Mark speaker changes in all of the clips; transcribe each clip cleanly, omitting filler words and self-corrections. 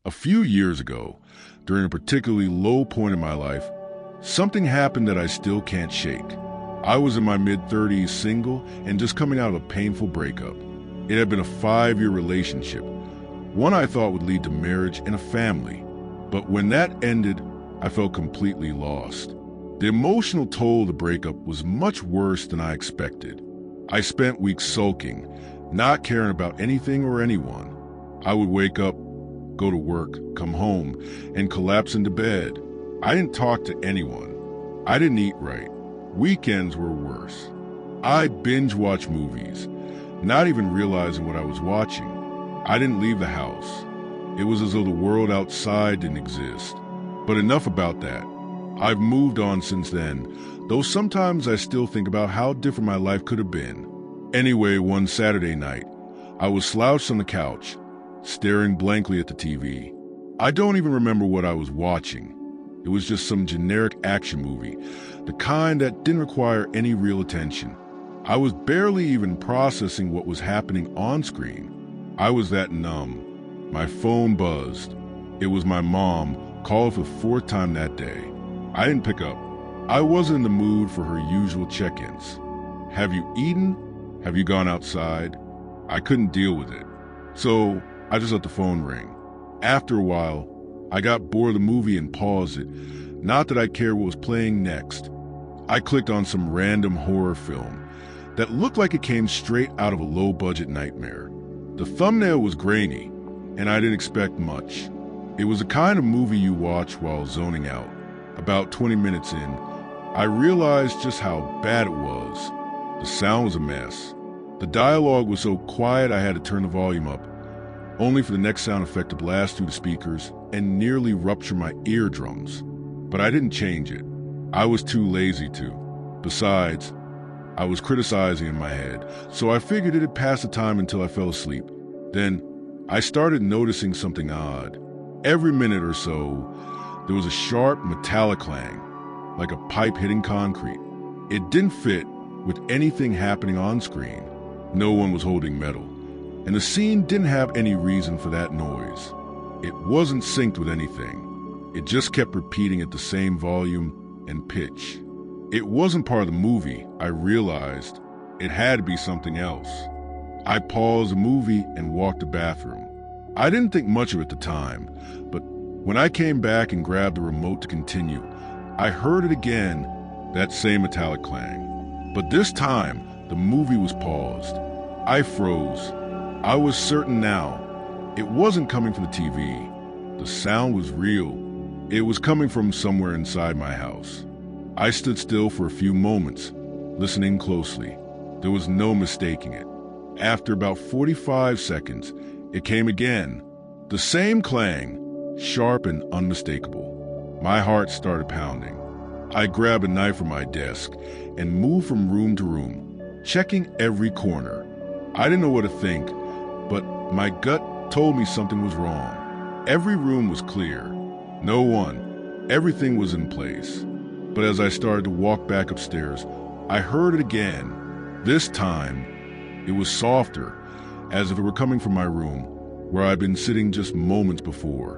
Speaker 1: A few years ago, during a particularly low point in my life, something happened that I still can't shake. I was in my mid-30s, single, and just coming out of a painful breakup. It had been a 5-year relationship, one I thought would lead to marriage and a family. But when that ended, I felt completely lost. The emotional toll of the breakup was much worse than I expected. I spent weeks sulking, not caring about anything or anyone. I would wake up, go to work, come home, and collapse into bed. I didn't talk to anyone. I didn't eat right. Weekends were worse. I binge-watched movies, not even realizing what I was watching. I didn't leave the house. It was as though the world outside didn't exist. But enough about that. I've moved on since then, though sometimes I still think about how different my life could have been. Anyway, one Saturday night, I was slouched on the couch, staring blankly at the TV. I don't even remember what I was watching. It was just some generic action movie, the kind that didn't require any real attention. I was barely even processing what was happening on screen. I was that numb. My phone buzzed. It was my mom, called for the 4th time that day. I didn't pick up. I wasn't in the mood for her usual check-ins. Have you eaten? Have you gone outside? I couldn't deal with it. So I just let the phone ring. After a while, I got bored of the movie and paused it. Not that I cared what was playing next. I clicked on some random horror film that looked like it came straight out of a low-budget nightmare. The thumbnail was grainy, and I didn't expect much. It was the kind of movie you watch while zoning out. About 20 minutes in, I realized just how bad it was. The sound was a mess. The dialogue was so quiet I had to turn the volume up, only for the next sound effect to blast through the speakers and nearly rupture my eardrums. But I didn't change it. I was too lazy to. Besides, I was criticizing in my head, so I figured it'd pass the time until I fell asleep. Then, I started noticing something odd. Every minute or so, there was a sharp metallic clang, like a pipe hitting concrete. It didn't fit with anything happening on screen. No one was holding metal, and the scene didn't have any reason for that noise. It wasn't synced with anything. It just kept repeating at the same volume and pitch. It wasn't part of the movie. I realized it had to be something else. I paused the movie and walked to the bathroom. I didn't think much of it at the time, but when I came back and grabbed the remote to continue, I heard it again, that same metallic clang. But this time, the movie was paused. I froze. I was certain now. It wasn't coming from the TV. The sound was real. It was coming from somewhere inside my house. I stood still for a few moments, listening closely. There was no mistaking it. After about 45 seconds, it came again. The same clang, sharp and unmistakable. My heart started pounding. I grabbed a knife from my desk and moved from room to room, checking every corner. I didn't know what to think, but my gut told me something was wrong. Every room was clear. No one. Everything was in place. But as I started to walk back upstairs, I heard it again. This time, it was softer, as if it were coming from my room, where I'd been sitting just moments before.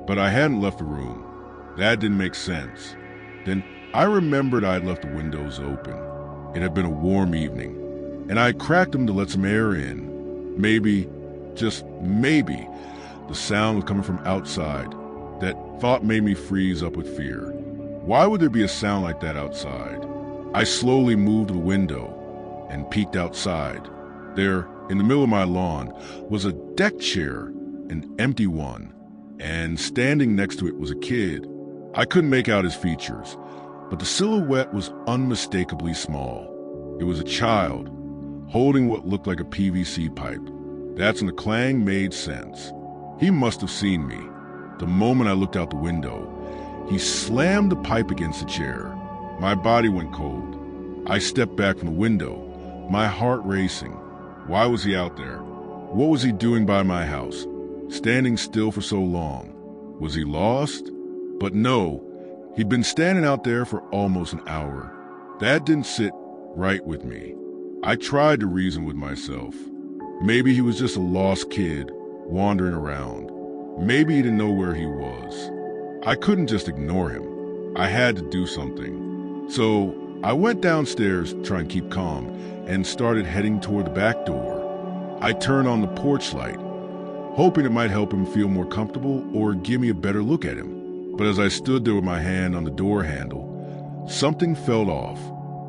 Speaker 1: But I hadn't left the room. That didn't make sense. Then I remembered I'd left the windows open. It had been a warm evening, and I cracked them to let some air in. Maybe, just maybe, the sound was coming from outside. That thought made me freeze up with fear. Why would there be a sound like that outside? I slowly moved to the window and peeked outside. There, in the middle of my lawn, was a deck chair, an empty one, and standing next to it was a kid. I couldn't make out his features, but the silhouette was unmistakably small. It was a child, holding what looked like a PVC pipe. That's when the clang made sense. He must have seen me. The moment I looked out the window, he slammed the pipe against the chair. My body went cold. I stepped back from the window, my heart racing. Why was he out there? What was he doing by my house, standing still for so long? Was he lost? But no, he'd been standing out there for almost an hour. That didn't sit right with me. I tried to reason with myself. Maybe he was just a lost kid, wandering around. Maybe he didn't know where he was. I couldn't just ignore him. I had to do something. So I went downstairs to try and keep calm and started heading toward the back door. I turned on the porch light, hoping it might help him feel more comfortable or give me a better look at him. But as I stood there with my hand on the door handle, something felt off.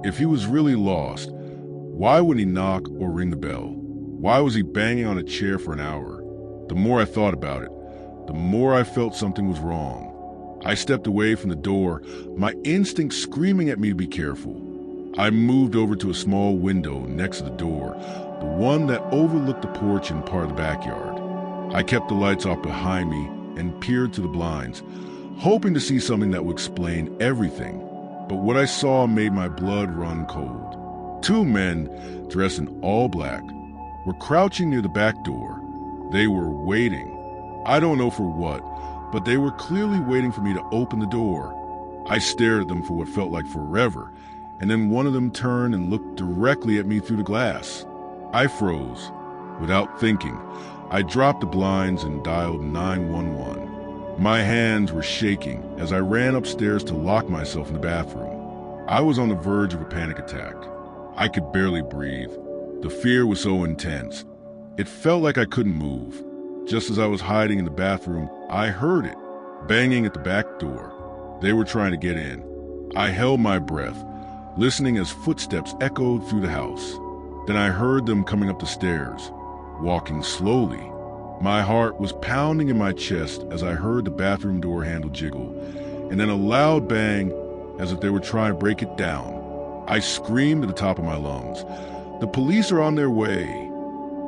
Speaker 1: If he was really lost, why wouldn't he knock or ring the bell? Why was he banging on a chair for an hour? The more I thought about it, the more I felt something was wrong. I stepped away from the door, my instinct screaming at me to be careful. I moved over to a small window next to the door, the one that overlooked the porch and part of the backyard. I kept the lights off behind me and peered to the blinds, hoping to see something that would explain everything. But what I saw made my blood run cold. Two men, dressed in all black, were crouching near the back door. They were waiting. I don't know for what, but they were clearly waiting for me to open the door. I stared at them for what felt like forever, and then one of them turned and looked directly at me through the glass. I froze. Without thinking, I dropped the blinds and dialed 911. My hands were shaking as I ran upstairs to lock myself in the bathroom. I was on the verge of a panic attack. I could barely breathe. The fear was so intense. It felt like I couldn't move. Just as I was hiding in the bathroom, I heard it, banging at the back door. They were trying to get in. I held my breath, listening as footsteps echoed through the house. Then I heard them coming up the stairs, walking slowly. My heart was pounding in my chest as I heard the bathroom door handle jiggle, and then a loud bang as if they were trying to break it down. I screamed at the top of my lungs. "The police are on their way."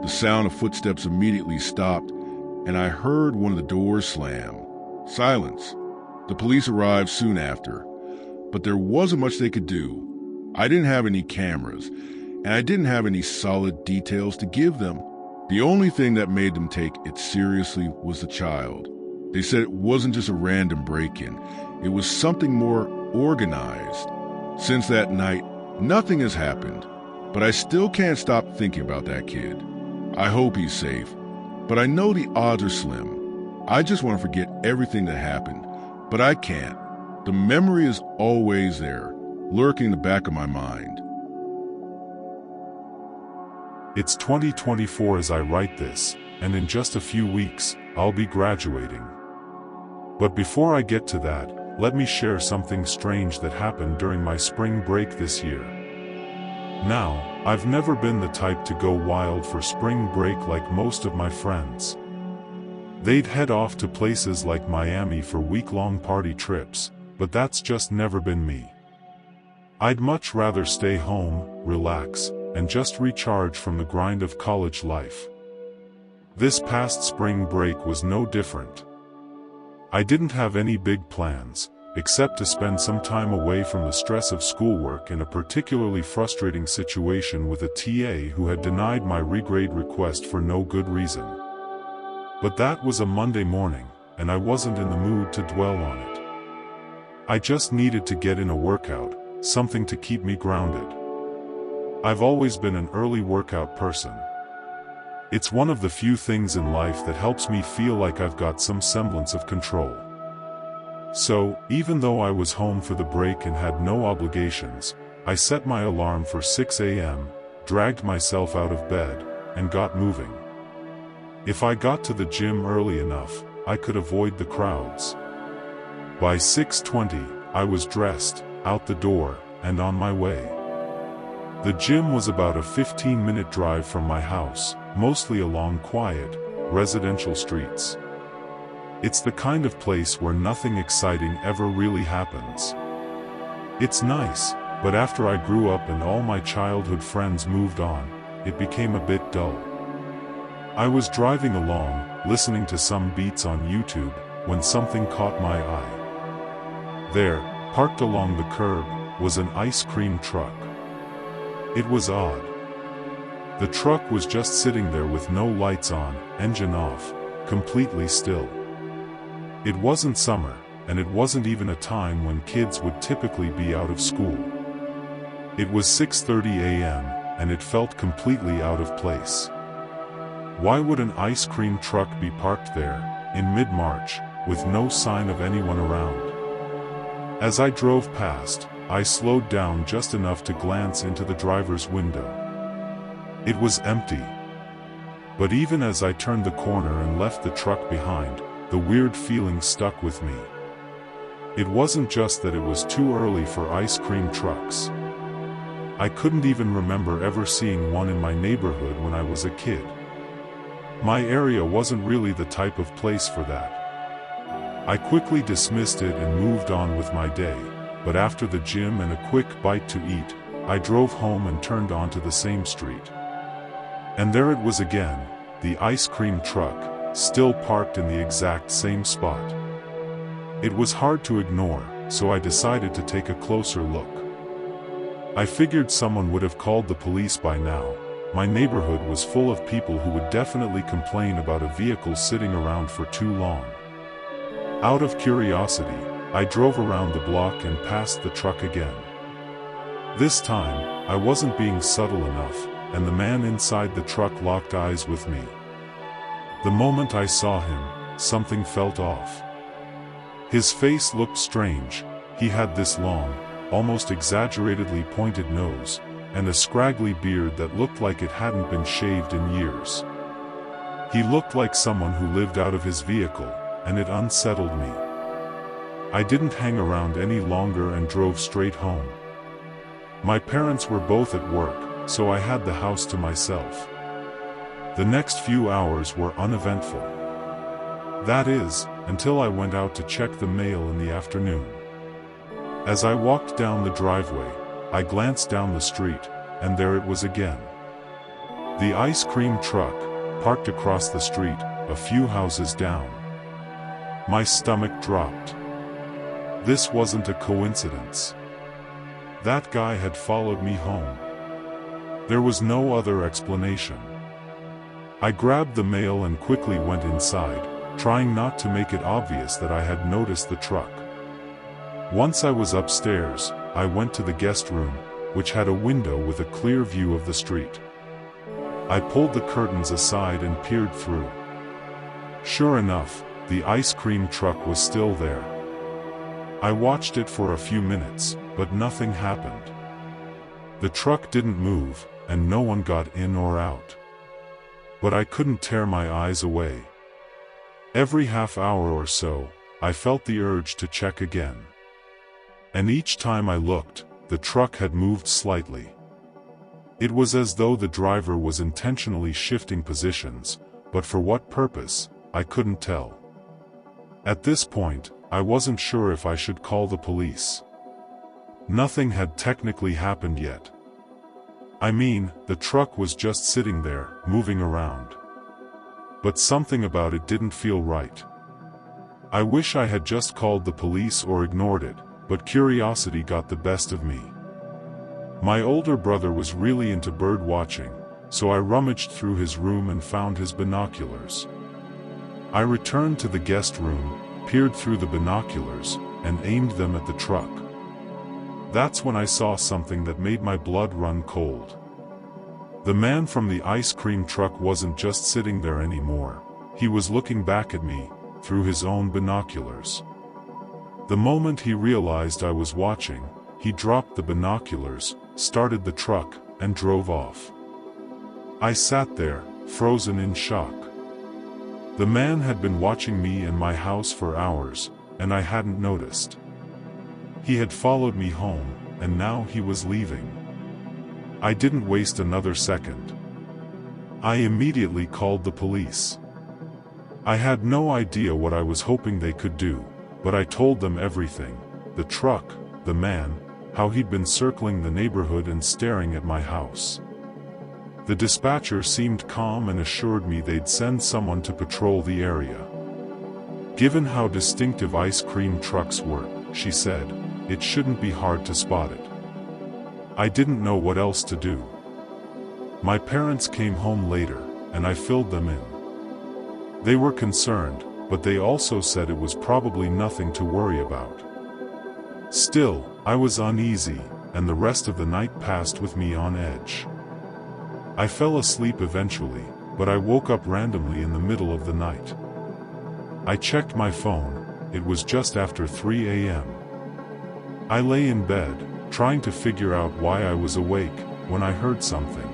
Speaker 1: The sound of footsteps immediately stopped, and I heard one of the doors slam. Silence. The police arrived soon after, but there wasn't much they could do. I didn't have any cameras, and I didn't have any solid details to give them. The only thing that made them take it seriously was the child. They said it wasn't just a random break-in. It was something more organized. Since that night, nothing has happened, but I still can't stop thinking about that kid. I hope he's safe, but I know the odds are slim. I just want to forget everything that happened, but I can't. The memory is always there, lurking in the back of my mind.
Speaker 2: It's 2024 as I write this, and in just a few weeks, I'll be graduating. But before I get to that, let me share something strange that happened during my spring break this year. Now, I've never been the type to go wild for spring break like most of my friends. They'd head off to places like Miami for week-long party trips, but that's just never been me. I'd much rather stay home, relax, and just recharge from the grind of college life. This past spring break was no different. I didn't have any big plans, except to spend some time away from the stress of schoolwork in a particularly frustrating situation with a TA who had denied my regrade request for no good reason. But that was a Monday morning, and I wasn't in the mood to dwell on it. I just needed to get in a workout, something to keep me grounded. I've always been an early workout person. It's one of the few things in life that helps me feel like I've got some semblance of control. So, even though I was home for the break and had no obligations, I set my alarm for 6 a.m., dragged myself out of bed, and got moving. If I got to the gym early enough, I could avoid the crowds. By 6:20, I was dressed, out the door, and on my way. The gym was about a 15-minute drive from my house, mostly along quiet, residential streets. It's the kind of place where nothing exciting ever really happens. It's nice, but after I grew up and all my childhood friends moved on, it became a bit dull. I was driving along, listening to some beats on YouTube, when something caught my eye. There, parked along the curb, was an ice cream truck. It was odd. The truck was just sitting there with no lights on, engine off, completely still. It wasn't summer, and it wasn't even a time when kids would typically be out of school. It was 6:30 a.m., and it felt completely out of place. Why would an ice cream truck be parked there, in mid-March, with no sign of anyone around. As I drove past, I slowed down just enough to glance into the driver's window. It was empty. But even as I turned the corner and left the truck behind, the weird feeling stuck with me. It wasn't just that it was too early for ice cream trucks. I couldn't even remember ever seeing one in my neighborhood when I was a kid. My area wasn't really the type of place for that. I quickly dismissed it and moved on with my day, but after the gym and a quick bite to eat, I drove home and turned onto the same street. And there it was again, the ice cream truck, still parked in the exact same spot. It was hard to ignore, so I decided to take a closer look. I figured someone would have called the police by now. My neighborhood was full of people who would definitely complain about a vehicle sitting around for too long. Out of curiosity, I drove around the block and passed the truck again. This time, I wasn't being subtle enough, and the man inside the truck locked eyes with me. The moment I saw him, something felt off. His face looked strange. He had this long, almost exaggeratedly pointed nose, and a scraggly beard that looked like it hadn't been shaved in years. He looked like someone who lived out of his vehicle, and it unsettled me. I didn't hang around any longer and drove straight home. My parents were both at work, so I had the house to myself. The next few hours were uneventful. That is, until I went out to check the mail in the afternoon. As I walked down the driveway, I glanced down the street, and there it was again. The ice cream truck, parked across the street, a few houses down. My stomach dropped. This wasn't a coincidence. That guy had followed me home. There was no other explanation. I grabbed the mail and quickly went inside, trying not to make it obvious that I had noticed the truck. Once I was upstairs, I went to the guest room, which had a window with a clear view of the street. I pulled the curtains aside and peered through. Sure enough, the ice cream truck was still there. I watched it for a few minutes, but nothing happened. The truck didn't move, and no one got in or out. But I couldn't tear my eyes away. Every half hour or so, I felt the urge to check again. And each time I looked, the truck had moved slightly. It was as though the driver was intentionally shifting positions, but for what purpose, I couldn't tell. At this point, I wasn't sure if I should call the police. Nothing had technically happened yet. I mean, the truck was just sitting there, moving around. But something about it didn't feel right. I wish I had just called the police or ignored it, but curiosity got the best of me. My older brother was really into bird watching, so I rummaged through his room and found his binoculars. I returned to the guest room, peered through the binoculars, and aimed them at the truck. That's when I saw something that made my blood run cold. The man from the ice cream truck wasn't just sitting there anymore. He was looking back at me, through his own binoculars. The moment he realized I was watching, he dropped the binoculars, started the truck, and drove off. I sat there, frozen in shock. The man had been watching me and my house for hours, and I hadn't noticed. He had followed me home, and now he was leaving. I didn't waste another second. I immediately called the police. I had no idea what I was hoping they could do, but I told them everything: the truck, the man, how he'd been circling the neighborhood and staring at my house. The dispatcher seemed calm and assured me they'd send someone to patrol the area. Given how distinctive ice cream trucks were, she said, it shouldn't be hard to spot it. I didn't know what else to do. My parents came home later, and I filled them in. They were concerned, but they also said it was probably nothing to worry about. Still, I was uneasy, and the rest of the night passed with me on edge. I fell asleep eventually, but I woke up randomly in the middle of the night. I checked my phone. It was just after 3 a.m. I lay in bed, trying to figure out why I was awake, when I heard something.